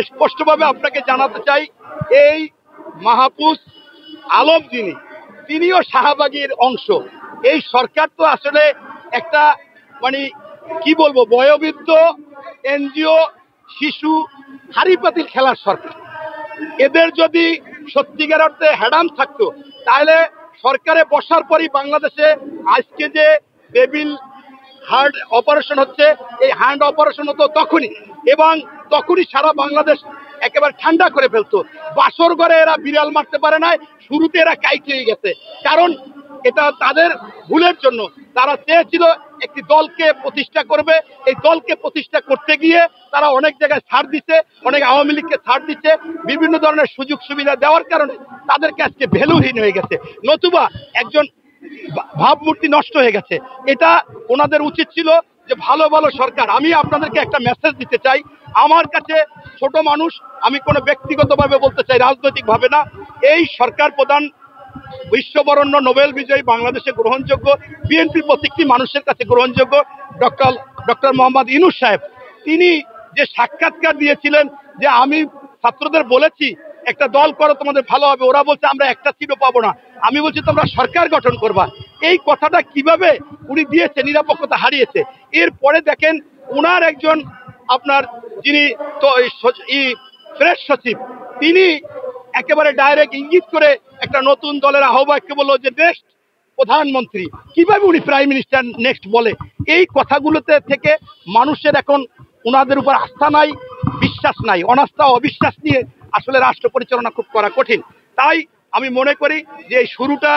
স্পষ্টভাবে আপনাকে জানাতে চাই, এই মাহফুজ আলম তিনিও শাহবাগীর অংশ। এই সরকার তো আসলে একটা মানে কি বলবো, বয়োবৃদ্ধ এনজিও, শিশু, হাড়ি পাতিল খেলার সরকার। এদের যদি সত্যিকার অর্থে হ্যাডাম থাকতো, তাহলে সরকারে বসার পরই বাংলাদেশে আজকে যে বেবিল হার্ট অপারেশন হচ্ছে, এই হার্ট অপারেশন হতো তখনই, এবং তখনই সারা বাংলাদেশ একেবারে ঠান্ডা করে ফেলতো। বাসর ঘরে এরা বিড়াল মারতে পারে না, শুরুতে এরা কাইট হয়ে গেছে। কারণ এটা তাদের ভুলের জন্য। তারা চেয়েছিল একটি দলকে প্রতিষ্ঠা করবে, এই দলকে প্রতিষ্ঠা করতে গিয়ে তারা অনেক জায়গায় ছাড় দিচ্ছে, অনেক আওয়ামী লীগকে ছাড় দিচ্ছে, বিভিন্ন ধরনের সুযোগ সুবিধা দেওয়ার কারণে তাদেরকে আজকে ভ্যালুহীন হয়ে গেছে, নতুবা একজন ভাবমূর্তি নষ্ট হয়ে গেছে। এটা ওনাদের উচিত ছিল যে ভালো ভালো সরকার। আমি আপনাদেরকে একটা মেসেজ দিতে চাই, আমার কাছে ছোট মানুষ, আমি কোনো ব্যক্তিগতভাবে বলতে চাই, রাজনৈতিকভাবে না। এই সরকার প্রধান বিশ্ববরণ্য নোবেল বিজয়ী, বাংলাদেশে গ্রহণযোগ্য, বিএনপির প্রত্যেকটি মানুষের কাছে গ্রহণযোগ্য ডক্টর মোহাম্মদ ইউনূস সাহেব, তিনি যে সাক্ষাৎকার দিয়েছিলেন যে আমি ছাত্রদের বলেছি একটা দল করো, তোমাদের ভালো হবে, ওরা বলছে আমরা একটা সিটও পাবো না, আমি বলছি তোমরা সরকার গঠন করবা। এই কথাটা কিভাবে উনি দিয়েছে, নিরপেক্ষতা হারিয়েছে। এরপরে দেখেন ওনার একজন আপনার যিনি তো প্রেস সচিব, তিনি একেবারে ডাইরেক্ট ইঙ্গিত করে একটা নতুন দলের আহ্বায়ককে বললো যে নেক্সট প্রধানমন্ত্রী। কিভাবে উনি প্রাইম মিনিস্টার নেক্সট বলে? এই কথাগুলোতে থেকে মানুষের এখন ওনাদের উপর আস্থা নাই, বিশ্বাস নাই। অনাস্থা অবিশ্বাস নিয়ে আসলে রাষ্ট্র পরিচালনা খুব করা কঠিন। তাই আমি মনে করি যে এই শুরুটা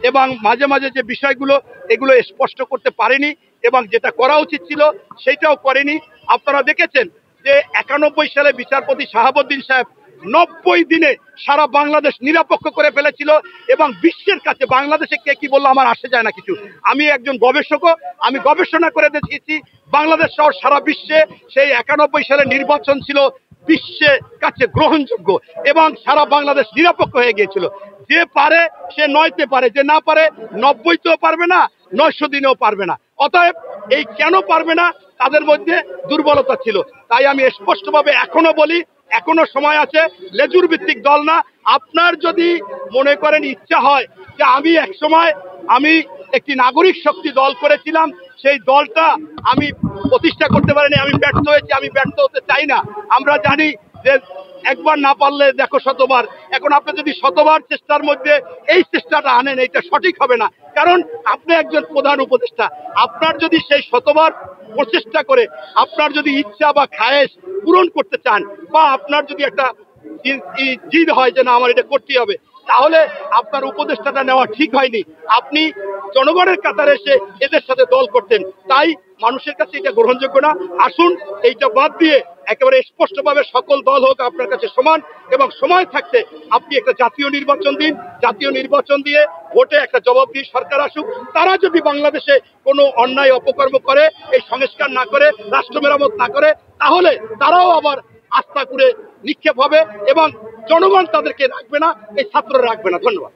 এবং মাঝে মাঝে যে বিষয়গুলো, এগুলো স্পষ্ট করতে পারেনি, এবং যেটা করা উচিত ছিল সেইটাও করেনি। আপনারা দেখেছেন যে 91 সালে বিচারপতি শাহাবুদ্দিন সাহেব 90 দিনে সারা বাংলাদেশ নিরপেক্ষ করে ফেলেছিল, এবং বিশ্বের কাছে বাংলাদেশে কে কি বললো আমার আসে যায় না কিছু। আমি একজন গবেষকও, আমি গবেষণা করে দেখিয়েছি বাংলাদেশ সহ সারা বিশ্বে সেই 91 সালের নির্বাচন ছিল বিশ্বের কাছে গ্রহণযোগ্য, এবং সারা বাংলাদেশ নিরপেক্ষ হয়ে গিয়েছিল। যে পারে সে 9তে পারে, যে না পারে 90তেও পারবে না, 900 দিনেও পারবে না। অতএব এই কেন পারবে না, তাদের মধ্যে দুর্বলতা ছিল। তাই আমি স্পষ্টভাবে এখনো বলি, এখনো সময় আছে, লেজুর ভিত্তিক দল না। আপনার যদি মনে করেন ইচ্ছা হয় যে আমি একসময় আমি একটি নাগরিক শক্তি দল করেছিলাম, সেই দলটা আমি প্রতিষ্ঠা করতে পারিনি, আমি ব্যর্থ হয়েছি, আমি ব্যর্থ হতে চাই না। আমরা জানি যে একবার না পারলে দেখো শতবার। এখন আপনি যদি শতবার চেষ্টার মধ্যে এই চেষ্টাটা আনেন, এটা সঠিক হবে না। কারণ আপনি একজন প্রধান উপদেষ্টা, আপনার যদি সেই শতবার প্রচেষ্টা করে আপনার যদি ইচ্ছা বা খায়েশ পূরণ করতে চান, বা আপনার যদি একটা জিদ হয় যে না আমার এটা করতে হবে, তাহলে আপনার উপদেষ্টাটা নেওয়া ঠিক হয়নি। আপনি জনগণের কাতারে এসে এদের সাথে দল করতেন, তাই মানুষের কাছে এটা গ্রহণযোগ্য না। আসুন এইটা বাদ দিয়ে একেবারে স্পষ্টভাবে সকল দল হোক আপনার কাছে সমান, এবং সময় থাকতে আপনি একটা জাতীয় নির্বাচন দিন। জাতীয় নির্বাচন দিয়ে ভোটে একটা জবাবদিহি সরকার আসুক। তারা যদি বাংলাদেশে কোনো অন্যায় অপকর্ম করে, এই সংস্কার না করে, রাষ্ট্র মেরামত না করে, তাহলে তারাও আবার আস্থা করে নিক্ষেপ হবে, এবং জনগণ তাদেরকে রাখবে না, এই ছাত্ররা রাখবে না। ধন্যবাদ।